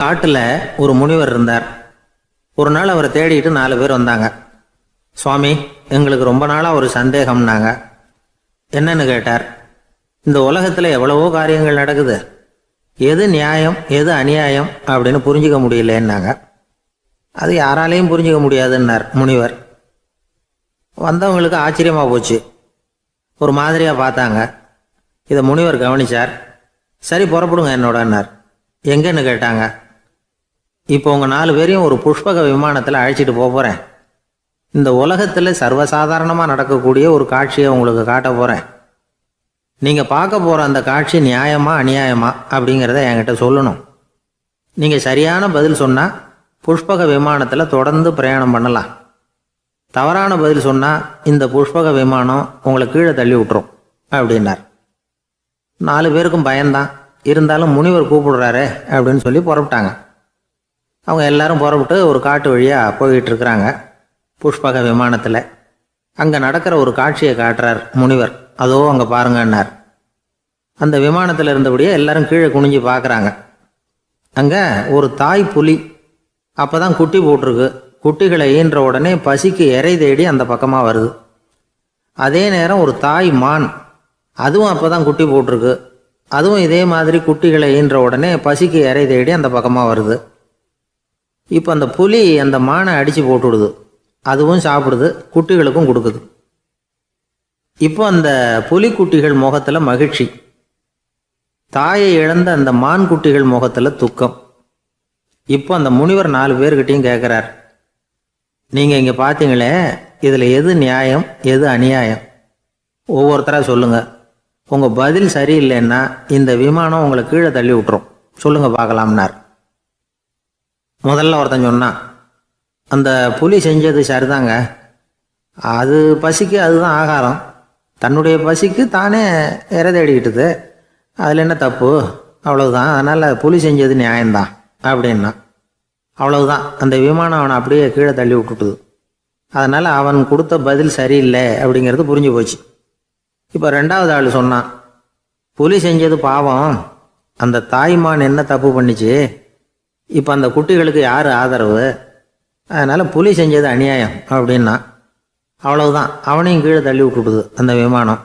காட்டில் ஒரு முனிவர் இருந்தார். ஒரு நாள் அவரை தேடிட்டு 4 பேர் வந்தாங்க. சுவாமி, எங்களுக்கு ரொம்ப நாளாக ஒரு சந்தேகம்னாங்க. என்னன்னு கேட்டார். இந்த உலகத்தில் எவ்வளவோ காரியங்கள் நடக்குது, எது நியாயம் எது அநியாயம் அப்படின்னு புரிஞ்சிக்க முடியலன்னாங்க. அது யாராலையும் புரிஞ்சிக்க முடியாதுன்னார் முனிவர். வந்தவங்களுக்கு ஆச்சரியமாக போச்சு, ஒரு மாதிரியாக பார்த்தாங்க. இதை முனிவர் கவனிச்சார். சரி, புறப்படுங்க என்னோடன்னார். எங்கன்னு கேட்டாங்க. இப்போ உங்கள் 4 பேரையும் ஒரு புஷ்பக விமானத்தில் அழைச்சிட்டு போகிறேன். இந்த உலகத்தில் சர்வசாதாரணமாக நடக்கக்கூடிய ஒரு காட்சியை உங்களுக்கு காட்ட போகிறேன். நீங்கள் பார்க்க போகிற அந்த காட்சி நியாயமா அநியாயமா அப்படிங்கிறத என்கிட்ட சொல்லணும். நீங்கள் சரியான பதில் சொன்னால் புஷ்பக விமானத்தில் தொடர்ந்து பிரயாணம் பண்ணலாம். தவறான பதில் சொன்னால் இந்த புஷ்பக விமானம் உங்களை கீழே தள்ளி விட்டுரும் அப்படின்னார். 4 பேருக்கும் பயந்தான். இருந்தாலும் முனிவர் கூப்பிடுறாரு அப்படின்னு சொல்லி புறப்பட்டாங்க. அவங்க எல்லாரும் புறப்பட்டு ஒரு காட்டு வழியாக போய்கிட்டு இருக்கிறாங்க புஷ்பக விமானத்தில். அங்கே நடக்கிற ஒரு காட்சியை காட்டுறார் முனிவர். அதோ அங்கே பாருங்கன்னார். அந்த விமானத்தில் இருந்தபடியே எல்லாரும் கீழே குனிஞ்சு பார்க்குறாங்க. அங்கே ஒரு தாய் புலி அப்போ தான் குட்டி போட்டிருக்கு. குட்டிகளை ஈன்ற உடனே பசிக்கு இறை தேடி அந்த பக்கமாக வருது. அதே நேரம் ஒரு தாய் மான், அதுவும் அப்போ தான் குட்டி போட்டிருக்கு. அதுவும் இதே மாதிரி குட்டிகளை ஈன்ற உடனே பசிக்கு இறை தேடி அந்த பக்கமாக வருது. இப்போ அந்த புலி அந்த மானை அடித்து போட்டுவிடுது. அதுவும் சாப்பிடுது, குட்டிகளுக்கும் கொடுக்குது. இப்போ அந்த புலிக்குட்டிகள் முகத்தில் மகிழ்ச்சி, தாயை இழந்த அந்த மான் குட்டிகள் முகத்தில் துக்கம். இப்போ அந்த முனிவர் 4 பேர்கிட்டையும் கேட்குறார், நீங்கள் இங்கே பார்த்தீங்களே, இதில் எது நியாயம் எது அநியாயம்? ஒவ்வொருத்தராக சொல்லுங்கள். உங்கள் பதில் சரியில்லைன்னா இந்த விமானம் உங்களை கீழே தள்ளி விட்டுரும். சொல்லுங்கள் பார்க்கலாம்னார். முதல்ல ஒருத்தன் சொன்னான், அந்த புலி செஞ்சது சரிதாங்க. அது பசிக்கு அதுதான் ஆகாரம். தன்னுடைய பசிக்கு தானே இறை தேடிக்கிட்டுது. அதில் என்ன தப்பு? அவ்வளவுதான். அதனால் புலி செஞ்சது நியாயம்தான் அப்படின்னா. அவ்வளவுதான், அந்த விமானம் அவனை அப்படியே கீழே தள்ளி விட்டுட்டுது. அதனால் அவன் கொடுத்த பதில் சரியில்லை அப்படிங்கிறது புரிஞ்சு போச்சு. இப்போ 2வது ஆள் சொன்னான், புலி செஞ்சது பாவம். அந்த தாய்மான் என்ன தப்பு பண்ணிச்சு? இப்போ அந்த குட்டிகளுக்கு யார் ஆதரவு? அதனால் புலி செஞ்சது அநியாயம் அப்படின்னா. அவ்வளவுதான், அவனையும் கீழே தள்ளி விட்டுடுது அந்த விமானம்.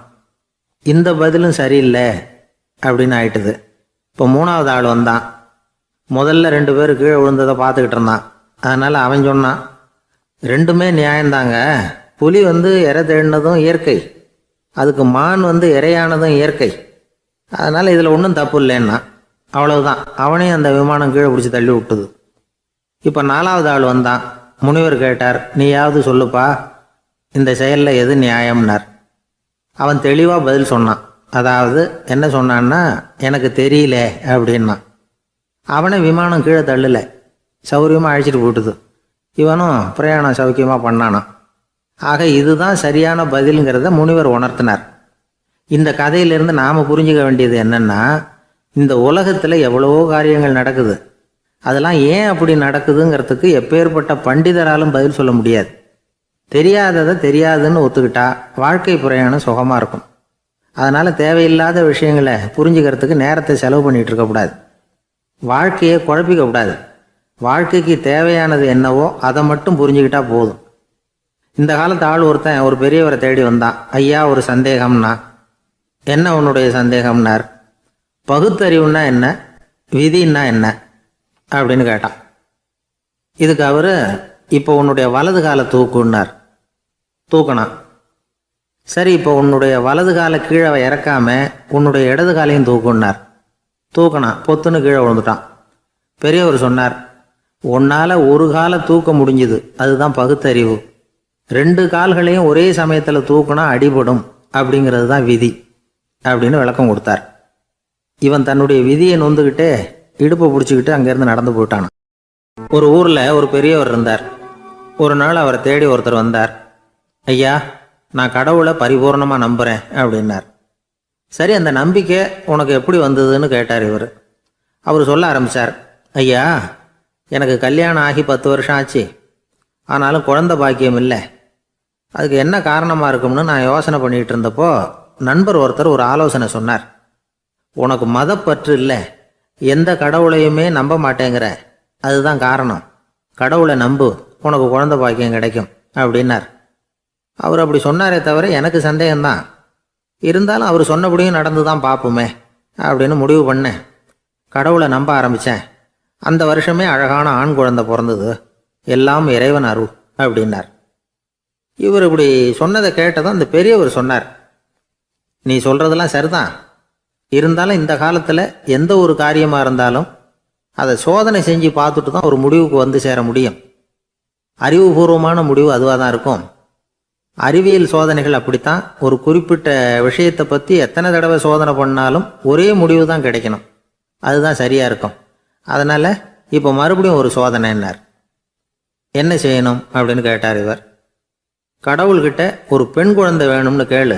இந்த பதிலும் சரியில்லை அப்படின்னு ஆயிட்டுது. இப்போ 3வது ஆள் வந்தான். முதல்ல 2 பேர் கீழே விழுந்ததை பார்த்துக்கிட்டு இருந்தான். அதனால் அவன் சொன்னான், ரெண்டுமே நியாயந்தாங்க. புலி இறை தேடினதும் இயற்கை, அதுக்கு மான் இறையானதும் இயற்கை. அதனால் இதில் ஒன்றும் தப்பு இல்லைன்னா. அவ்வளவுதான், அவனையும் அந்த விமானம் கீழே பிடிச்சி தள்ளி விட்டுது. இப்போ 4வது ஆள் வந்தான். முனிவர் கேட்டார், நீயாவது சொல்லுப்பா, இந்த செயலில் எது நியாயம்னார். அவன் தெளிவாக பதில் சொன்னான். அதாவது என்ன சொன்னான்னா, எனக்கு தெரியல அப்படின்னா. அவனை விமானம் கீழே தள்ளலை, சௌரியமாக அழைச்சிட்டு போட்டுது. இவனும் பிரயாணம் சௌக்கியமாக பண்ணானான். ஆக இதுதான் சரியான பதிலுங்கிறத முனிவர் உணர்த்தினார். இந்த கதையிலிருந்து நாம் புரிஞ்சுக்க வேண்டியது என்னென்னா, இந்த உலகத்தில் எவ்வளவோ காரியங்கள் நடக்குது. அதெல்லாம் ஏன் அப்படி நடக்குதுங்கிறதுக்கு எப்பேற்பட்ட பண்டிதராலும் பதில் சொல்ல முடியாது. தெரியாததை தெரியாதுன்னு ஒத்துக்கிட்டா வாழ்க்கை பிரயாணம் சுகமாக இருக்கும். அதனால் தேவையில்லாத விஷயங்களை புரிஞ்சுக்கிறதுக்கு நேரத்தை செலவு பண்ணிகிட்டு இருக்கக்கூடாது. வாழ்க்கையை குழப்பிக்கக்கூடாது. வாழ்க்கைக்கு தேவையானது என்னவோ அதை மட்டும் புரிஞ்சுக்கிட்டா போதும். இந்த காலத்து ஆள் ஒருத்தன் ஒரு பெரியவரை தேடி வந்தான். ஐயா, ஒரு சந்தேகம்னா. என்ன உன்னுடைய சந்தேகம்னார். பகுத்தறிவுன்னா என்ன, விதின்னா என்ன அப்படின்னு கேட்டான். இதுக்கு அவர், இப்போ உன்னுடைய வலது காலை தூக்குன்னார். தூக்கினான். சரி, இப்போ உன்னுடைய வலது காலை கீழே இறக்காம உன்னுடைய இடது காலையும் தூக்குன்னார். தூக்கினான். பொத்துன்னு கீழே விழுந்துட்டான். பெரியவர் சொன்னார், உன்னால் ஒரு காலை தூக்க முடிஞ்சுது, அதுதான் பகுத்தறிவு. 2 கால்களையும் ஒரே சமயத்தில் தூக்குனா அடிபடும், அப்படிங்கிறது தான் விதி அப்படின்னு விளக்கம் கொடுத்தார். இவன் தன்னுடைய விதியை நொந்துக்கிட்டே இடுப்பை பிடிச்சிக்கிட்டு அங்கேருந்து நடந்து போயிட்டான். ஒரு ஊரில் ஒரு பெரியவர் இருந்தார். ஒரு நாள் அவரை தேடி ஒருத்தர் வந்தார். ஐயா, நான் கடவுளை பரிபூர்ணமாக நம்புகிறேன் அப்படின்னார். சரி, அந்த நம்பிக்கை உனக்கு எப்படி வந்ததுன்னு கேட்டார் இவர். அவர் சொல்ல ஆரம்பித்தார். ஐயா, எனக்கு கல்யாணம் ஆகி 10 வருஷம் ஆச்சு. ஆனாலும் குழந்தை பாக்கியம் இல்லை. அதுக்கு என்ன காரணமாக இருக்கும்னு நான் யோசனை பண்ணிகிட்டு இருந்தப்போ நண்பர் ஒருத்தர் ஒரு ஆலோசனை சொன்னார். உனக்கு மதப்பற்று இல்லை, எந்த கடவுளையுமே நம்ப மாட்டேங்கிற, அதுதான் காரணம். கடவுளை நம்பு, உனக்கு குழந்தை பாக்கியம் கிடைக்கும் அப்படின்னார். அவர் அப்படி சொன்னாரே தவிர எனக்கு சந்தேகம்தான். இருந்தாலும் அவர் சொன்னபடியும் நடந்து தான் பார்ப்போமே அப்படின்னு முடிவு பண்ணேன். கடவுளை நம்ப ஆரம்பித்தேன். அந்த வருஷமே அழகான ஆண் குழந்தை பிறந்தது. எல்லாம் இறைவன் அருள் அப்படின்னார். இவர் இப்படி சொன்னதை கேட்டதும் அந்த பெரியவர் சொன்னார், நீ சொல்கிறதெல்லாம் சரிதான். இருந்தாலும் இந்த காலத்தில் எந்த ஒரு காரியமாக இருந்தாலும் அதை சோதனை செஞ்சு பார்த்துட்டு தான் ஒரு முடிவுக்கு வந்து சேர முடியும். அறிவுபூர்வமான முடிவு அதுவாக தான் இருக்கும். அறிவியல் சோதனைகள் அப்படித்தான். ஒரு குறிப்பிட்ட விஷயத்தை பற்றி எத்தனை தடவை சோதனை பண்ணாலும் ஒரே முடிவு தான் கிடைக்கணும். அதுதான் சரியாக இருக்கும். அதனால் இப்போ மறுபடியும் ஒரு சோதனைன்னார். என்ன செய்யணும் அப்படின்னு கேட்டார் இவர். கடவுள்கிட்ட ஒரு பெண் குழந்தை வேணும்னு கேளு.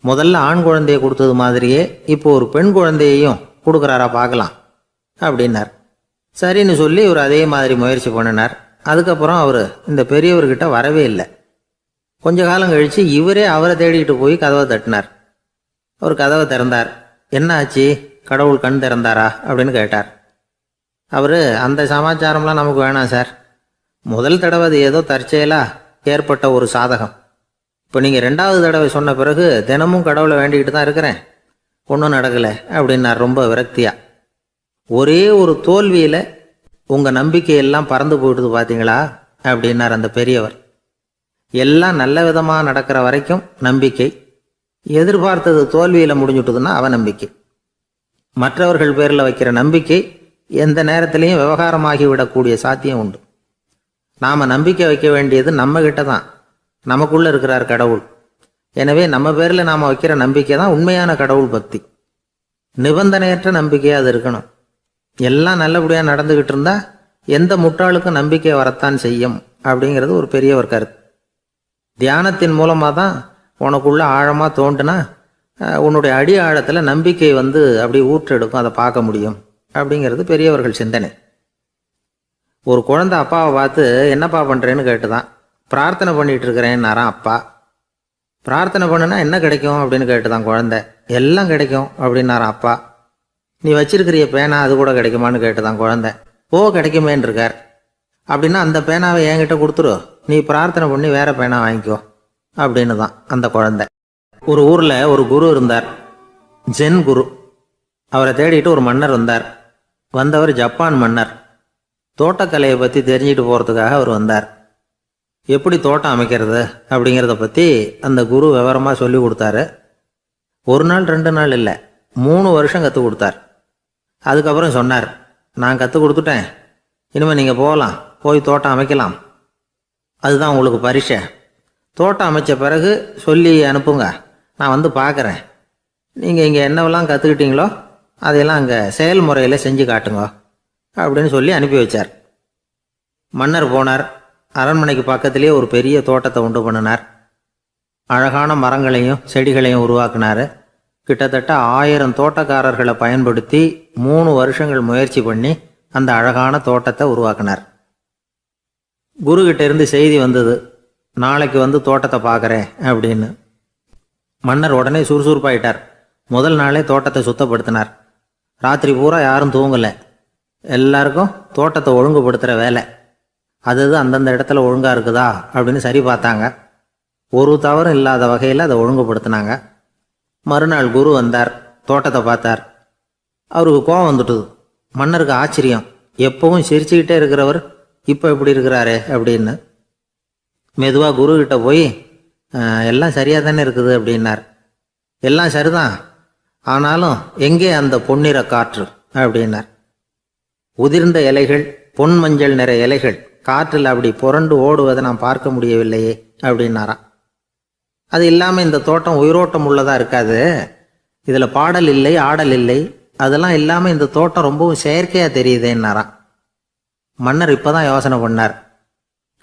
முதல்ல ஆண் குழந்தையை கொடுத்தது மாதிரியே இப்போ ஒரு பெண் குழந்தையையும் கொடுக்குறாரா பார்க்கலாம் அப்படின்னார். சரின்னு சொல்லி இவர் அதே மாதிரி முயற்சி பண்ணினார். அதுக்கப்புறம் அவர் இந்த பெரியவர்கிட்ட வரவே இல்லை. கொஞ்ச காலம் கழித்து இவரே அவரை தேடிக்கிட்டு போய் கதவை தட்டினார். அவர் கதவை திறந்தார். என்ன ஆச்சு, கடவுள் கண் திறந்தாரா அப்படின்னு கேட்டார். அவர், அந்த சமாச்சாரம்லாம் நமக்கு வேணாம் சார். முதல் தடவை அது ஏதோ தற்செயலாக ஏற்பட்ட ஒரு சாதகம். இப்போ நீங்கள் 2வது தடவை சொன்ன பிறகு தினமும் கடவுளை வேண்டிக்கிட்டு தான் இருக்கிறேன், ஒன்றும் நடக்கலை அப்படின்னார் ரொம்ப விரக்தியாக. ஒரே ஒரு தோல்வியில் உங்கள் நம்பிக்கையெல்லாம் பறந்து போயிடுது பார்த்தீங்களா அப்படின்னார் அந்த பெரியவர். எல்லாம் நல்ல விதமாக நடக்கிற வரைக்கும் நம்பிக்கை, எதிர்பார்த்தது தோல்வியில் முடிஞ்சுட்டுதுன்னா அவநம்பிக்கை. மற்றவர்கள் பேரில் வைக்கிற நம்பிக்கை எந்த நேரத்திலையும் விவகாரமாகி விடக்கூடிய சாத்தியம் உண்டு. நாம் நம்பிக்கை வைக்க வேண்டியது நம்மகிட்ட தான். நமக்குள்ளே இருக்கிறார் கடவுள். எனவே நம்ம பேரில் நாம் வைக்கிற நம்பிக்கை தான் உண்மையான கடவுள் பக்தி. நிபந்தனையற்ற நம்பிக்கையாக அது இருக்கணும். எல்லாம் நல்லபடியாக நடந்துக்கிட்டு இருந்தால் எந்த முட்டாளுக்கும் நம்பிக்கை வரத்தான் செய்யும் அப்படிங்கிறது ஒரு பெரியவர் கருத்து. தியானத்தின் மூலமாக தான் உனக்குள்ள ஆழமாக தோண்டுனா உன்னுடைய அடி ஆழத்தில் நம்பிக்கை வந்து அப்படி ஊற்றெடுக்கும், அதை பார்க்க முடியும் அப்படிங்கிறது பெரியவர்கள் சிந்தனை. ஒரு குழந்தை அப்பாவை பார்த்து என்னப்பா பண்ணுறேன்னு கேட்டுதான். பிரார்த்தனை பண்ணிகிட்டு இருக்கிறேன்னாரான் அப்பா. பிரார்த்தனை பண்ணுனா என்ன கிடைக்கும் அப்படின்னு கேட்டுதான் குழந்தை. எல்லாம் கிடைக்கும் அப்படின்னாரான் அப்பா. நீ வச்சிருக்கிறிய பேனா அது கூட கிடைக்குமான்னு கேட்டுதான் குழந்தை. ஓ, கிடைக்குமேன்னு இருக்கார். அப்படின்னா அந்த பேனாவை என்கிட்ட கொடுத்துரு, நீ பிரார்த்தனை பண்ணி வேற பேனா வாங்கிக்கோ அப்படின்னு தான் அந்த குழந்தை. ஒரு ஊரில் ஒரு குரு இருந்தார், ஜென் குரு. அவரை தேடிட்டு ஒரு மன்னர் வந்தார். வந்தவர் ஜப்பான் மன்னர். தோட்டக்கலையை பற்றி தெரிஞ்சுட்டு போகிறதுக்காக அவர் வந்தார். எப்படி தோட்டம் அமைக்கிறது அப்படிங்கிறத பற்றி அந்த குரு விவரமாக சொல்லி கொடுத்தாரு. 1 நாள் 2 நாள் இல்லை, 3 வருஷம் கற்றுக் கொடுத்தார். அதுக்கப்புறம் சொன்னார், நான் கற்றுக் கொடுத்துட்டேன், இனிமேல் நீங்கள் போகலாம், போய் தோட்டம் அமைக்கலாம். அதுதான் உங்களுக்கு பரிசை. தோட்டம் அமைச்ச பிறகு சொல்லி அனுப்புங்க, நான் வந்து பார்க்குறேன். நீங்கள் இங்கே என்னவெல்லாம் கற்றுக்கிட்டீங்களோ அதையெல்லாம் அங்கே செயல்முறையில் செஞ்சு காட்டுங்க அப்படின்னு சொல்லி அனுப்பி வச்சார். மன்னர் போனார். அரண்மனைக்கு பக்கத்திலே ஒரு பெரிய தோட்டத்தை உண்டு பண்ணினார். அழகான மரங்களையும் செடிகளையும் உருவாக்கினார். கிட்டத்தட்ட 1000 தோட்டக்காரர்களை பயன்படுத்தி 3 வருஷங்கள் முயற்சி பண்ணி அந்த அழகான தோட்டத்தை உருவாக்கினார். குருகிட்ட இருந்து செய்தி வந்தது, நாளைக்கு வந்து தோட்டத்தை பார்க்குறேன் அப்படின்னு. மன்னர் உடனே சுறுசுறுப்பாயிட்டார். முதல் நாளே தோட்டத்தை சுத்தப்படுத்தினார். ராத்திரி பூரா யாரும் தூங்கலை. எல்லாருக்கும் தோட்டத்தை ஒழுங்குபடுத்துகிற வேலை. அது அந்தந்த இடத்துல ஒழுங்காக இருக்குதா அப்படின்னு சரி பார்த்தாங்க. ஒரு தவறும் இல்லாத வகையில் அதை ஒழுங்குபடுத்தினாங்க. மறுநாள் குரு வந்தார், தோட்டத்தை பார்த்தார். அவருக்கு கோபம் வந்துட்டுது. மன்னருக்கு ஆச்சரியம், எப்பவும் சிரிச்சுக்கிட்டே இருக்கிறவர் இப்போ இப்படி இருக்கிறாரே அப்படின்னு. மெதுவாக குருக்கிட்ட போய் எல்லாம் சரியாக தானே இருக்குது அப்படின்னார். எல்லாம் சரிதான், ஆனாலும் எங்கே அந்த பொன்னிற காற்று அப்படின்னார். உதிர்ந்த இலைகள், பொன் மஞ்சள் நிற இலைகள் காற்றில் அப்படி புரண்டு ஓடுவதை நான் பார்க்க முடியவில்லையே அப்படின்னாராம். அது இல்லாமல் இந்த தோட்டம் உயிரோட்டம் உள்ளதாக இருக்காது, இதில் பாடல் இல்லை, ஆடல் இல்லை, அதெல்லாம் இல்லாமல் இந்த தோட்டம் ரொம்பவும் செயற்கையாக தெரியுதேன்னாராம். மன்னர் இப்போ தான் யோசனை பண்ணார்.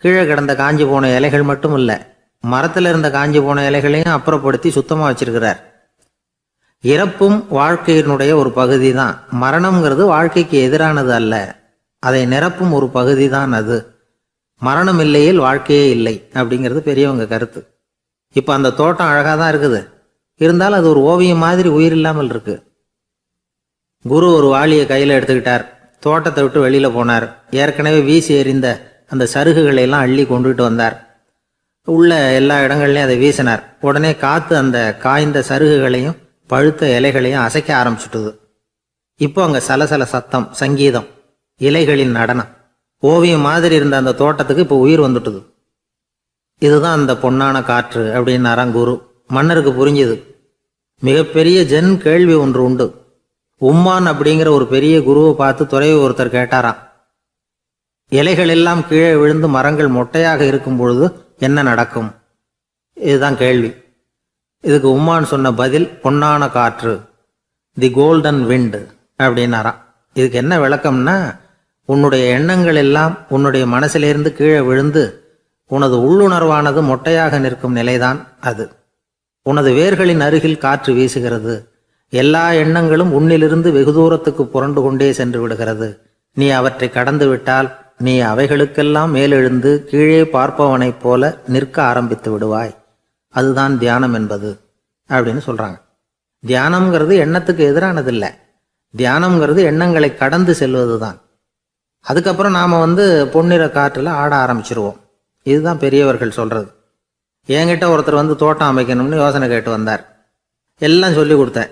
கீழே கிடந்த காஞ்சி போன இலைகள் மட்டும் இல்லை, மரத்தில் இருந்த காஞ்சி போன இலைகளையும் அப்புறப்படுத்தி சுத்தமாக வச்சிருக்கிறார். இறப்பும் வாழ்க்கையினுடைய ஒரு பகுதி தான். மரணம்ங்கிறது வாழ்க்கைக்கு எதிரானது அல்ல, அதை நிரப்பும் ஒரு பகுதி தான் அது. மரணம் இல்லையில் வாழ்க்கையே இல்லை அப்படிங்கிறது பெரியவங்க கருத்து. இப்போ அந்த தோட்டம் அழகாக தான் இருக்குது, இருந்தாலும் அது ஒரு ஓவியம் மாதிரி உயிர் இல்லாமல் இருக்கு. குரு ஒரு வாளியை கையில் எடுத்துக்கிட்டார். தோட்டத்தை விட்டு வெளியில் போனார். ஏற்கனவே வீசி எறிந்த அந்த சருகுகளை எல்லாம் அள்ளி கொண்டுகிட்டு வந்தார். உள்ள எல்லா இடங்கள்லையும் அதை வீசினார். உடனே காற்று அந்த காய்ந்த சருகுகளையும் பழுத்த இலைகளையும் அசைக்க ஆரம்பிச்சுட்டுது. இப்போ அங்கே சலசல சத்தம், சங்கீதம், இலைகளின் நடனம், ஓவியம் மாதிரி இருந்த அந்த தோட்டத்துக்கு இப்போ உயிர் வந்துட்டுது. இதுதான் அந்த பொன்னான காற்று அப்படின்னாராம் குரு. மன்னருக்கு புரிஞ்சுது. மிகப்பெரிய ஜென் கேள்வி ஒன்று உண்டு. உம்மான் அப்படிங்கிற ஒரு பெரிய குருவை பார்த்து துறவி ஒருத்தர் கேட்டாராம், இலைகள் எல்லாம் கீழே விழுந்து மரங்கள் மொட்டையாக இருக்கும் பொழுது என்ன நடக்கும்? இதுதான் கேள்வி. இதுக்கு உம்மான் சொன்ன பதில் பொன்னான காற்று, தி கோல்டன் விண்ட் அப்படின்னாராம். இதுக்கு என்ன விளக்கம்னா, உன்னுடைய எண்ணங்கள் எல்லாம் உன்னுடைய மனசிலிருந்து கீழே விழுந்து உனது உள்ளுணர்வானது மொட்டையாக நிற்கும் நிலைதான் அது. உனது வேர்களின் அருகில் காற்று வீசுகிறது. எல்லா எண்ணங்களும் உன்னிலிருந்து வெகு தூரத்துக்கு புரண்டு கொண்டே சென்று விடுகிறது. நீ அவற்றை கடந்து விட்டால் நீ அவைகளுக்கெல்லாம் மேலெழுந்து கீழே பார்ப்பவனைப் போல நிற்க ஆரம்பித்து விடுவாய். அதுதான் தியானம் என்பது அப்படின்னு சொல்றாங்க. தியானம்ங்கிறது எண்ணத்துக்கு எதிரானதில்லை. தியானம்ங்கிறது எண்ணங்களை கடந்து செல்வது தான். அதுக்கப்புறம் நாம் பொன்னிற காற்றில் ஆட ஆரம்பிச்சிருவோம். இதுதான் பெரியவர்கள் சொல்றது. என்கிட்ட ஒருத்தர் தோட்டம் அமைக்கணும்னு யோசனை கேட்டு வந்தார். எல்லாம் சொல்லி கொடுத்தேன்.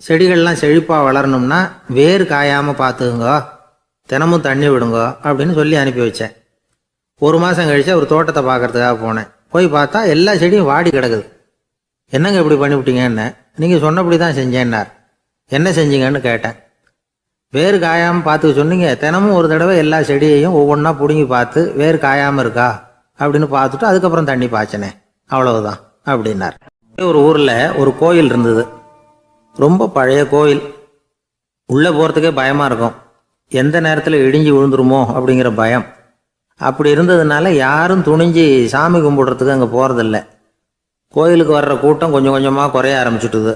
செடிகள்லாம் செழிப்பாக வளரணும்னா வேர் காயாமல் பார்த்துக்குங்க, தினமும் தண்ணி விடுங்க அப்படின்னு சொல்லி அனுப்பி வச்சேன். ஒரு மாதம் கழிச்சு அவர் தோட்டத்தை பார்க்கறதுக்காக போனேன். போய் பார்த்தா எல்லா செடியும் வாடி கிடக்குது. என்னங்க இப்படி பண்ணிவிட்டீங்கன்னு. நீங்கள் சொன்னபடி தான் செஞ்சேன்னார். என்ன செஞ்சீங்கன்னு கேட்டேன். வேர் காயாமல் பார்த்துக்க சொன்னீங்க, தினமும் ஒரு தடவை எல்லா செடியையும் ஒவ்வொன்றா பிடுங்கி பார்த்து வேர் காயாமல் இருக்கா அப்படின்னு பார்த்துட்டு அதுக்கப்புறம் தண்ணி பாய்ச்சனே, அவ்வளவுதான் அப்படின்னார். ஒரு ஊரில் ஒரு கோயில் இருந்தது. ரொம்ப பழைய கோயில். உள்ளே போகிறதுக்கே பயமாக இருக்கும். எந்த நேரத்தில் இடிஞ்சு விழுந்துருமோ அப்படிங்கிற பயம். அப்படி இருந்ததுனால யாரும் துணிஞ்சு சாமி கும்பிடுறதுக்கு அங்கே போகிறதில்ல. கோயிலுக்கு வர்ற கூட்டம் கொஞ்சம் கொஞ்சமாக குறைய ஆரம்பிச்சுட்டுது.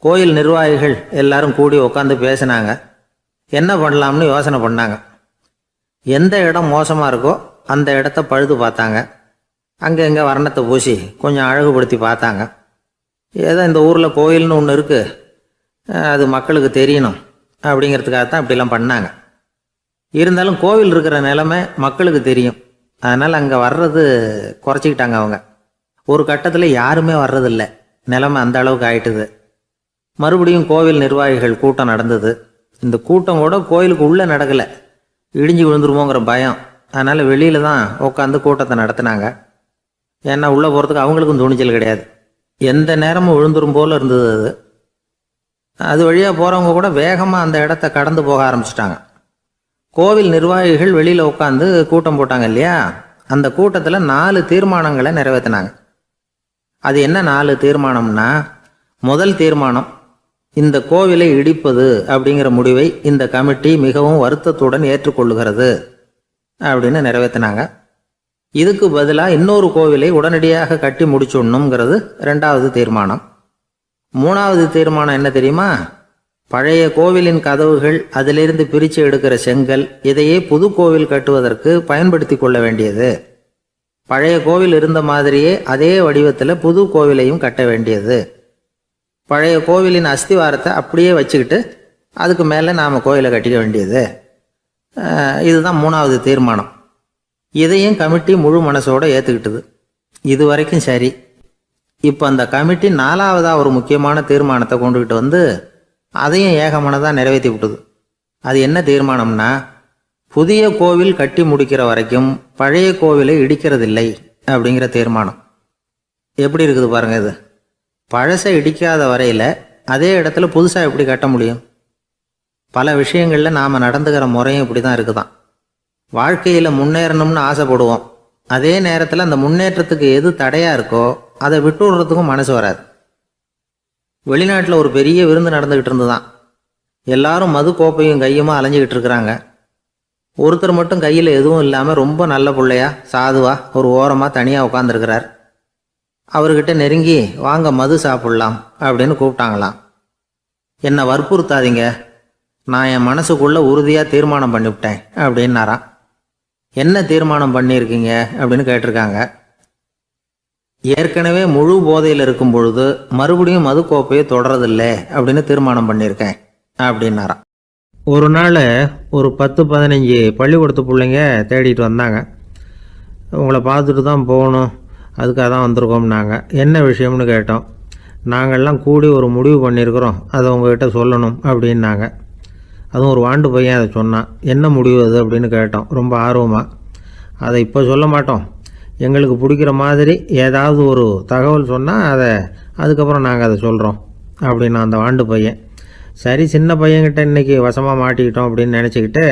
கோயில் நிர்வாகிகள் எல்லாரும் கூடி உட்காந்து பேசினாங்க. என்ன பண்ணலாம்னு யோசனை பண்ணாங்க. எந்த இடம் மோசமாக இருக்கோ அந்த இடத்த பழுது பார்த்தாங்க. அங்கே எங்கே வர்ணத்தை பூசி கொஞ்சம் அழகுபடுத்தி பார்த்தாங்க. ஏதோ இந்த ஊரில் கோயில்னு ஒன்று இருக்குது, அது மக்களுக்கு தெரியணும் அப்படிங்கிறதுக்காகத்தான் இப்படிலாம் பண்ணாங்க. இருந்தாலும் கோவில் இருக்கிற நிலைமை மக்களுக்கு தெரியும். அதனால் அங்கே வர்றது குறைச்சிக்கிட்டாங்க அவங்க. ஒரு கட்டத்தில் யாருமே வர்றதில்லை. நிலைமை அந்த அளவுக்கு ஆயிட்டுது. மறுபடியும் கோவில் நிர்வாகிகள் கூட்டம் நடந்தது. இந்த கூட்டம் கூட கோயிலுக்கு உள்ளே நடக்கலை. இடிஞ்சு விழுந்துருமோங்கிற பயம். அதனால் வெளியில் தான் உட்காந்து கூட்டத்தை நடத்தினாங்க. ஏன்னா உள்ளே போகிறதுக்கு அவங்களுக்கும் துணிச்சல் கிடையாது. எந்த நேரமும் விழுந்துரும் போல் இருந்தது அது. அது வழியாக போகிறவங்க கூட வேகமாக அந்த இடத்த கடந்து போக ஆரம்பிச்சிட்டாங்க. கோவில் நிர்வாகிகள் வெளியில் உட்காந்து கூட்டம் போட்டாங்க இல்லையா, அந்த கூட்டத்தில் 4 தீர்மானங்களை நிறைவேற்றினாங்க. அது என்ன 4 தீர்மானம்னா, முதல் தீர்மானம், இந்த கோவிலை இடிப்பது அப்படிங்கிற முடிவை இந்த கமிட்டி மிகவும் வருத்தத்துடன் ஏற்றுக்கொள்ளுகிறது அப்படின்னு நிறைவேற்றினாங்க. இதுக்கு பதிலாக இன்னொரு கோவிலை உடனடியாக கட்டி முடிச்சுடணுங்கிறது 2வது தீர்மானம். 3வது தீர்மானம் என்ன தெரியுமா? பழைய கோவிலின் கதவுகள், அதிலிருந்து பிரித்து எடுக்கிற செங்கல், இதையே புது கோவில் கட்டுவதற்கு பயன்படுத்தி கொள்ள வேண்டியது. பழைய கோவில் இருந்த மாதிரியே அதே வடிவத்தில் புது கோவிலையும் கட்ட வேண்டியது. பழைய கோவிலின் அஸ்திவாரத்தை அப்படியே வச்சுக்கிட்டு அதுக்கு மேலே நாம் கோவிலை கட்டிக்க வேண்டியது. இதுதான் 3வது தீர்மானம். இதையும் கமிட்டி முழு மனசோடு ஏற்றுக்கிட்டது. இது வரைக்கும் சரி. இப்போ அந்த கமிட்டி 4வதாக ஒரு முக்கியமான தீர்மானத்தை கொண்டுக்கிட்டு அதையும் ஏகமனதாக நிறைவேற்றி விட்டது. அது என்ன தீர்மானம்னா, புதிய கோவில் கட்டி முடிக்கிற வரைக்கும் பழைய கோவிலை இடிக்கிறதில்லை அப்படிங்கிற தீர்மானம். எப்படி இருக்குது பாருங்க இது. பழசை இடிக்காத வரையில் அதே இடத்துல புதுசாக எப்படி கட்ட முடியும்? பல விஷயங்களில் நாம் நடந்துக்கிற முறையும் இப்படி தான் இருக்குதான். வாழ்க்கையில் முன்னேறணும்னு ஆசைப்படுவோம். அதே நேரத்தில் அந்த முன்னேற்றத்துக்கு எது தடையாக இருக்கோ அதை விட்டு விடுறதுக்கும் மனசு வராது. வெளிநாட்டில் ஒரு பெரிய விருந்து நடந்துக்கிட்டு இருந்துதான். எல்லாரும் மது கோப்பையும் கையுமா அலைஞ்சிக்கிட்டு இருக்கிறாங்க. ஒருத்தர் மட்டும் கையில் எதுவும் இல்லாமல் ரொம்ப நல்ல பிள்ளையா சாதுவா ஒரு ஓரமாக தனியாக உட்காந்துருக்கிறார். அவர்கிட்ட நெருங்கி வாங்க மது சாப்பிட்லாம் அப்படின்னு கூப்பிட்டாங்களாம். என்னை வற்புறுத்தாதீங்க, நான் என் மனசுக்குள்ளே உறுதியாக தீர்மானம் பண்ணிவிட்டேன் அப்படின்னாராம். என்ன தீர்மானம் பண்ணியிருக்கீங்க அப்படின்னு கேட்டிருக்காங்க. ஏற்கனவே முழு போதையில் இருக்கும் பொழுது மறுபடியும் மது கோப்பையை தொடரதில்லை அப்படின்னு தீர்மானம் பண்ணியிருக்கேன் அப்படின்னாராம். ஒரு நாள் ஒரு 10-15 பள்ளிக்கூடத்து பிள்ளைங்க தேடிட்டு வந்தாங்க. உங்களை பார்த்துட்டு தான் போகணும், அதுக்காக தான் வந்திருக்கோம்னாங்க. என்ன விஷயம்னு கேட்டோம். நாங்கள்லாம் கூடி ஒரு முடிவு பண்ணியிருக்கிறோம், அதை உங்ககிட்ட சொல்லணும் அப்படின்னாங்க. அதுவும் ஒரு வாண்டு பையன் அதை சொன்னான். என்ன முடிவு அது அப்படின்னு கேட்டோம் ரொம்ப ஆர்வமாக. அதை இப்போ சொல்ல மாட்டோம், எங்களுக்கு பிடிக்கிற மாதிரி ஏதாவது ஒரு தகவல் சொன்னால் அதுக்கப்புறம் நாங்கள் அதை சொல்கிறோம் அப்படின்னா அந்த வாண்டு பையன். சரி, சின்ன பையன்கிட்ட இன்றைக்கி வசமாக மாட்டிக்கிட்டோம் அப்படின்னு நினச்சிக்கிட்டு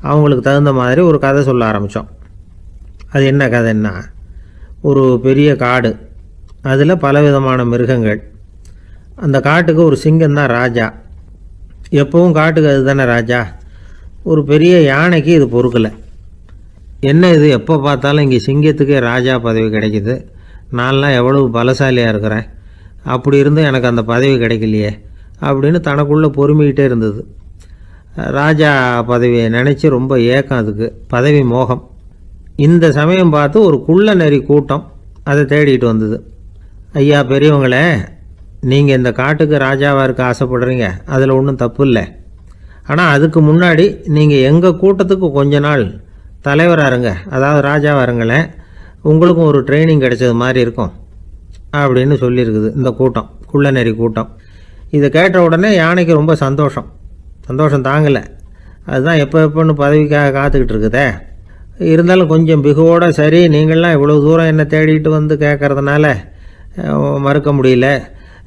அவங்களுக்கு தகுந்த மாதிரி ஒரு கதை சொல்ல ஆரம்பித்தோம். அது என்ன கதைன்னா, ஒரு பெரிய காடு, அதில் பலவிதமான மிருகங்கள். அந்த காட்டுக்கு ஒரு சிங்கம்தான் ராஜா. எப்பவும் காட்டுக்கு அது தானே ராஜா. ஒரு பெரிய யானைக்கு இது பொறுக்கலை. என்ன இது, எப்போ பார்த்தாலும் இங்கே சிங்கத்துக்கே ராஜா பதவி கிடைக்கிது, நான்லாம் எவ்வளவு பலசாலியாக இருக்கிறேன், அப்படி இருந்தும் எனக்கு அந்த பதவி கிடைக்கலையே அப்படின்னு தனக்குள்ளே பொறுமிக்கிட்டே இருந்தது. ராஜா பதவியை நினச்சி ரொம்ப ஏக்கம், அதுக்கு பதவி மோகம். இந்த சமயம் பார்த்து ஒரு குள்ள நரி கூட்டம் அதை தேடிட்டு வந்தது. ஐயா பெரியவங்களே, நீங்கள் இந்த காட்டுக்கு ராஜாவாக இருக்க ஆசைப்படுறீங்க, அதில் ஒன்றும் தப்பு இல்லை. ஆனால் அதுக்கு முன்னாடி நீங்கள் எங்கள் கூட்டத்துக்கு கொஞ்ச நாள் தலைவராக இருங்க, அதாவது ராஜாவாக இருங்களேன், உங்களுக்கும் ஒரு ட்ரைனிங் கிடைச்சது மாதிரி இருக்கும் அப்படின்னு சொல்லியிருக்குது இந்த கூட்டம், குள்ள நரி கூட்டம். இதை கேட்ட உடனே யானைக்கு ரொம்ப சந்தோஷம் தாங்கலை. அதுதான் எப்போன்னு பதவிக்காக காத்துக்கிட்டு இருக்குதே. இருந்தாலும் கொஞ்சம் பிகுவோட, சரி நீங்கள்லாம் இவ்வளோ தூரம் என்னை தேடிட்டு வந்து கேட்குறதுனால மறுக்க முடியல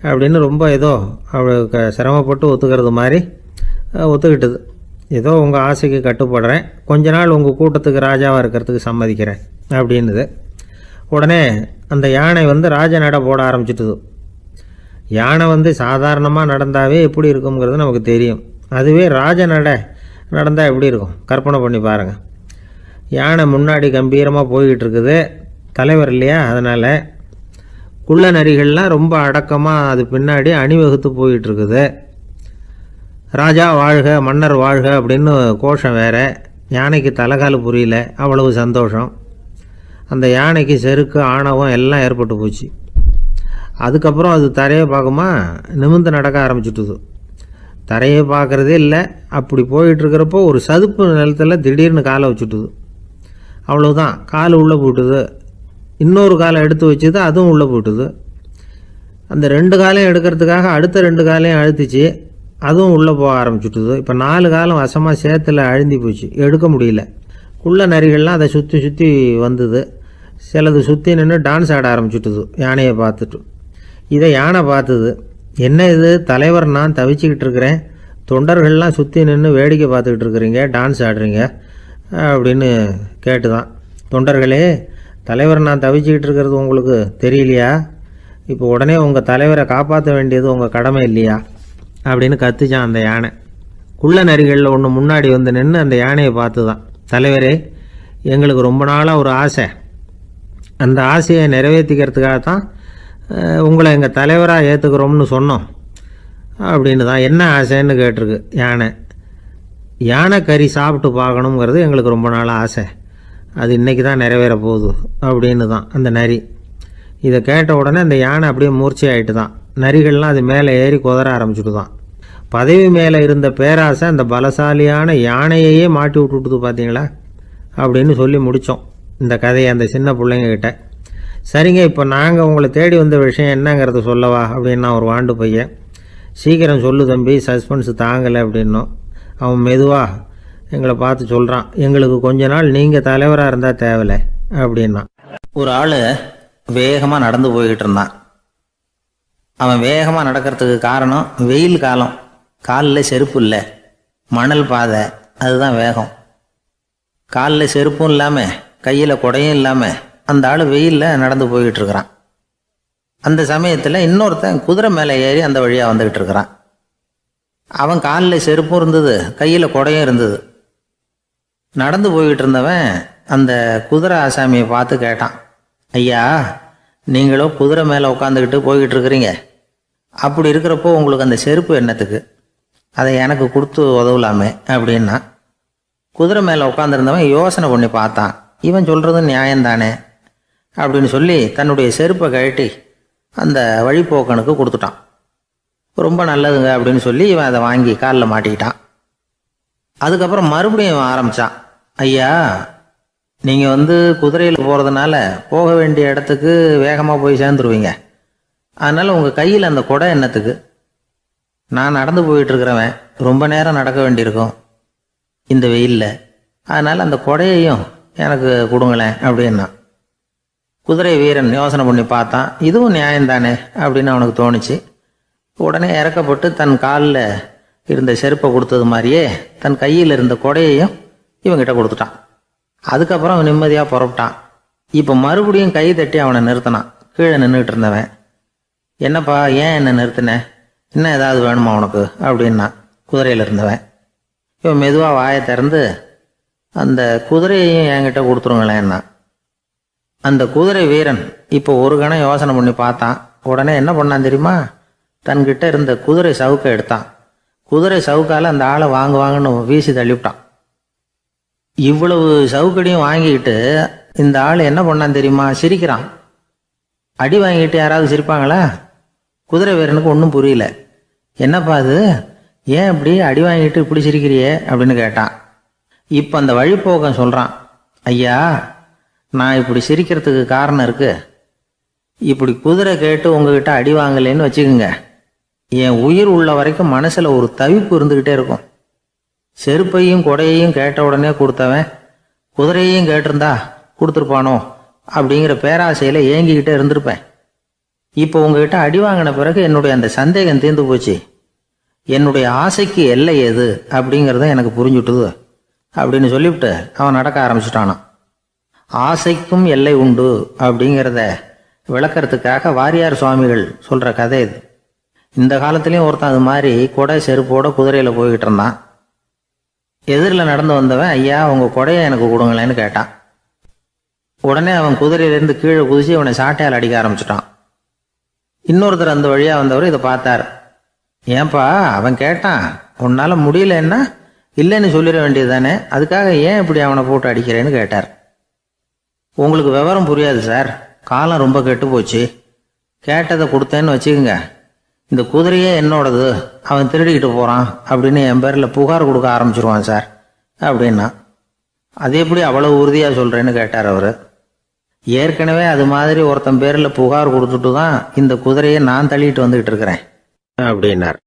அப்படின்னு ரொம்ப ஏதோ அவளுக்கு சிரமப்பட்டு ஒத்துக்கிறது மாதிரி ஒத்துக்கிட்டது. ஏதோ உங்கள் ஆசைக்கு கட்டுப்படுறேன், கொஞ்ச நாள் உங்கள் கூட்டத்துக்கு ராஜாவாக இருக்கிறதுக்கு சம்மதிக்கிறேன் அப்படின்னுது. உடனே அந்த யானை ராஜ நடை போட ஆரம்பிச்சிட்டுது. யானை சாதாரணமாக நடந்தாவே எப்படி இருக்குங்கிறது நமக்கு தெரியும். அதுவே ராஜ நடை நடந்தால் எப்படி இருக்கும் கற்பனை பண்ணி பாருங்கள். யானை முன்னாடி கம்பீரமாக போய்கிட்டு இருக்குது, தலைவர் இல்லையா, அதனால் குள்ள நரிகள்லாம் ரொம்ப அடக்கமாக அது பின்னாடி அணிவகுத்து போயிட்டுருக்குது. ராஜா வாழ்க, மன்னர் வாழ்க அப்படின்னு கோஷம் வேறு. யானைக்கு தலைகால் புரியல, அவ்வளவு சந்தோஷம். அந்த யானைக்கு செருக்கு, ஆணவம் எல்லாம் ஏற்பட்டு போச்சு. அதுக்கப்புறம் அது தரையை பார்க்குமா, நிமிர்ந்து நடக்க ஆரம்பிச்சுட்டுது. தரையை பார்க்குறதே இல்லை. அப்படி போயிட்டுருக்கிறப்போ ஒரு சதுப்பு நிலத்தில் திடீர்னு காலை வச்சுட்டுது. அவ்வளோதான், கால் உள்ளே போட்டுது. இன்னொரு காலை எடுத்து வச்சுது, அதுவும் உள்ளே போட்டுது. அந்த 2 காலையும் எடுக்கிறதுக்காக அடுத்த 2 காலையும் அழுத்திச்சு, அதுவும் உள்ளே போக ஆரம்பிச்சுட்டுது. இப்போ 4 காலம் வசமாக சேத்துல அழுந்தி போச்சு, எடுக்க முடியல. குள்ள நரிகள்லாம் அதை சுற்றி வந்தது. சிலது சுற்றி நின்று டான்ஸ் ஆட ஆரம்பிச்சுட்டுது யானையை பார்த்துட்டு. இதை யானை பார்த்தது. என்ன இது, தலைவர் நான் தவிச்சிக்கிட்டு இருக்கிறேன், தொண்டர்கள்லாம் சுற்றி நின்று வேடிக்கை பார்த்துக்கிட்டு இருக்கிறீங்க, டான்ஸ் ஆடுறீங்க அப்படின்னு கேட்டுதான். தொண்டர்களே, தலைவர் நான் தவிச்சிக்கிட்டு இருக்கிறது உங்களுக்கு தெரியலையா? இப்போ உடனே உங்கள் தலைவரை காப்பாற்ற வேண்டியது உங்கள் கடமை இல்லையா அப்படின்னு கத்துச்சான் அந்த யானை. குள்ள நரிகளில் ஒன்று முன்னாடி நின்று அந்த யானையை பார்த்து தான், தலைவரே எங்களுக்கு ரொம்ப நாளாக ஒரு ஆசை, அந்த ஆசையை நிறைவேற்றிக்கிறதுக்காக தான் உங்களை எங்கள் தலைவராக ஏற்றுக்கிறோம்னு சொன்னோம் அப்படின்னு தான். என்ன ஆசைன்னு கேட்டிருக்கு யானை. யானை கறி சாப்பிட்டு பார்க்கணுங்கிறது எங்களுக்கு ரொம்ப நாளாக ஆசை, அது இன்றைக்கி தான் நிறைவேற போகுது அப்படின்னு தான் அந்த நரி. இதை கேட்ட உடனே அந்த யானை அப்படியே மூர்ச்சி ஆகிட்டு தான். நரிகள்லாம் அது மேலே ஏறி குதற ஆரம்பிச்சுட்டு தான். பதவி மேலே இருந்த பேராசை அந்த பலசாலியான யானையையே மாட்டி விட்டுட்டுது பார்த்தீங்களா அப்படின்னு சொல்லி முடித்தோம் இந்த கதையை அந்த சின்ன பிள்ளைங்கக்கிட்ட. சரிங்க, இப்போ நாங்கள் உங்களை தேடி வந்த விஷயம் என்னங்கிறத சொல்லவா அப்படின்னா ஒரு வாண்டு பையன். சீக்கிரம் சொல்லு தம்பி, சஸ்பென்ஸ் தாங்கலை அப்படின்னோம். அவன் மெதுவாக எங்களை பார்த்து சொல்கிறான், எங்களுக்கு கொஞ்ச நாள் நீங்கள் தலைவராக இருந்தால் தேவலை அப்படின்னா. ஒரு ஆள் வேகமாக நடந்து போய்கிட்டு இருந்தான். அவன் வேகமாக நடக்கிறதுக்கு காரணம் வெயில் காலம், காலில் செருப்பு இல்லை, மணல் பாதை, அதுதான் வேகம். காலில் செருப்பும் இல்லாமல் கையில் குடையும் இல்லாமல் அந்த ஆள் வெயிலில் நடந்து போய்கிட்டு இருக்கிறான். அந்த சமயத்தில் இன்னொருத்தன் குதிரை மேலே ஏறி அந்த வழியாக வந்துக்கிட்டு இருக்கிறான். அவன் காலில் செருப்பும் இருந்தது, கையில் குடையும் இருந்தது. நடந்து போய்கிட்டு இருந்தவன் அந்த குதிரை ஆசாமியை பார்த்து கேட்டான், ஐயா நீங்களும் குதிரை மேலே உட்காந்துக்கிட்டு போய்கிட்டு இருக்கிறீங்க, அப்படி இருக்கிறப்போ உங்களுக்கு அந்த செருப்பு என்னத்துக்கு, அதை எனக்கு கொடுத்து உதவலாமே அப்படின்னா. குதிரை மேலே உட்காந்துருந்தவன் யோசனை பண்ணி பார்த்தான், இவன் சொல்கிறது நியாயம்தானே அப்படின்னு சொல்லி தன்னுடைய செருப்பை கழட்டி அந்த வழிப்போக்கனுக்கு கொடுத்துட்டான். ரொம்ப நல்லதுங்க அப்படின்னு சொல்லி இவன் அதை வாங்கி காலில் மாட்டிக்கிட்டான். அதுக்கப்புறம் மறுபடியும் இவன் ஆரம்பித்தான், ஐயா நீங்கள் குதிரையில் போகிறதுனால போக வேண்டிய இடத்துக்கு வேகமாக போய் சேர்ந்துருவீங்க. அதனால் உங்கள் கையில் அந்த குடை என்னத்துக்கு? நான் நடந்து போயிட்டுருக்கிறவன், ரொம்ப நேரம் நடக்க வேண்டியிருக்கும் இந்த வெயிலில். அதனால் அந்த குடையையும் எனக்கு கொடுங்களேன் அப்படின்னா. குதிரை வீரன் யோசனை பண்ணி பார்த்தான், இதுவும் நியாயம்தானே அப்படின்னு அவனுக்கு தோணுச்சு. உடனே இறக்கப்பட்டு தன் காலில் இருந்த செருப்பை கொடுத்தது மாதிரியே தன் கையில் இருந்த கொடையையும் இவங்கிட்ட கொடுத்துட்டான். அதுக்கப்புறம் அவன் நிம்மதியாக புறப்பட்டான். இப்போ மறுபடியும் கை தட்டி அவனை நிறுத்தினான். கீழே நின்றுட்டு இருந்தவன், என்னப்பா ஏன் என்ன நிறுத்தின, இன்னும் ஏதாவது வேணுமா உனக்கு அப்படின்னா குதிரையில் இருந்தவன். இவன் மெதுவாக வாயை திறந்து, அந்த குதிரையையும் என்கிட்ட கொடுத்துருங்களேன்னா. அந்த குதிரை வீரன் இப்போ ஒரு கணம் யோசனை பண்ணி பார்த்தான். உடனே என்ன பண்ணான் தெரியுமா? தன்கிட்ட இருந்த குதிரை சவுக்கை எடுத்தான். குதிரை சவுக்கால் அந்த ஆளை வாங்குவாங்கன்னு வீசி தள்ளிவிட்டான். இவ்வளவு சவுக்கடியும் வாங்கிக்கிட்டு இந்த ஆள் என்ன பண்ணான் தெரியுமா? சிரிக்கிறான். அடி வாங்கிட்டு யாராவது சிரிப்பாங்களா? குதிரை வீரனுக்கு ஒன்றும் புரியல. என்னப்பா அது, ஏன் இப்படி அடி வாங்கிட்டு இப்படி சிரிக்கிறியே அப்படின்னு கேட்டான். இப்போ அந்த வழிப்போக்கன் சொல்கிறான், ஐயா நான் இப்படி சிரிக்கிறதுக்கு காரணம் இருக்கு. இப்படி குதிரை கேட்டு உங்ககிட்ட அடி வாங்கலேன்னு வச்சுக்கோங்க, என் உயிர் உள்ள வரைக்கும் மனசில் ஒரு தவிப்பு இருந்துக்கிட்டே இருக்கும். செருப்பையும் கொடையையும் கேட்ட உடனே கொடுத்தவன் குதிரையையும் கேட்டிருந்தா கொடுத்துருப்பானோ அப்படிங்கிற பேராசையில் ஏங்கிக்கிட்டே இருந்திருப்பேன். இப்போ உங்ககிட்ட அடி வாங்கின பிறகு என்னுடைய அந்த சந்தேகம் தீர்ந்து போச்சு. என்னுடைய ஆசைக்கு எல்லை எது அப்படிங்கிறத எனக்கு புரிஞ்சுட்டுது அப்படின்னு சொல்லிவிட்டு அவன் நடக்க ஆரம்பிச்சுட்டானான். ஆசைக்கும் எல்லை உண்டு அப்படிங்கிறத விளக்கறதுக்காக வாரியார் சுவாமிகள் சொல்கிற கதை இது. இந்த காலத்துலேயும் ஒருத்தன் அது மாதிரி கொடை செருப்போட குதிரையில் போய்கிட்டு இருந்தான். எதிரில் நடந்து வந்தவன், ஐயா உங்கள் கொடையை எனக்கு கொடுங்களேன்னு கேட்டான். உடனே அவன் குதிரையிலேருந்து கீழே குதிச்சு அவனை சாட்டையால் அடிக்க ஆரம்பிச்சிட்டான். இன்னொருத்தர் அந்த வழியாக வந்தவர் இதை பார்த்தார். ஏன்பா அவன் கேட்டான், உன்னால் முடியலன்னா இல்லைன்னு சொல்லிட வேண்டியது தானே, அதுக்காக ஏன் இப்படி அவனை போட்டு அடிக்கிறேன்னு கேட்டார். உங்களுக்கு விவரம் புரியாது சார், காலம் ரொம்ப கெட்டு போச்சு. கேட்டதை கொடுத்தேன்னு வச்சுக்கோங்க, இந்த குதிரையே என்னோடது, அவன் திருடிக்கிட்டு போகிறான் அப்படின்னு என் பேரில் புகார் கொடுக்க ஆரம்பிச்சிருவான் சார் அப்படின்னா. அது எப்படி அவ்வளோ உறுதியாக சொல்கிறேன்னு கேட்டார் அவர். ஏற்கனவே அது மாதிரி ஒருத்தன் பேரில் புகார் கொடுத்துட்டு தான் இந்த குதிரையை நான் தள்ளிட்டு வந்துக்கிட்டு இருக்கிறேன் அப்படின்னார்.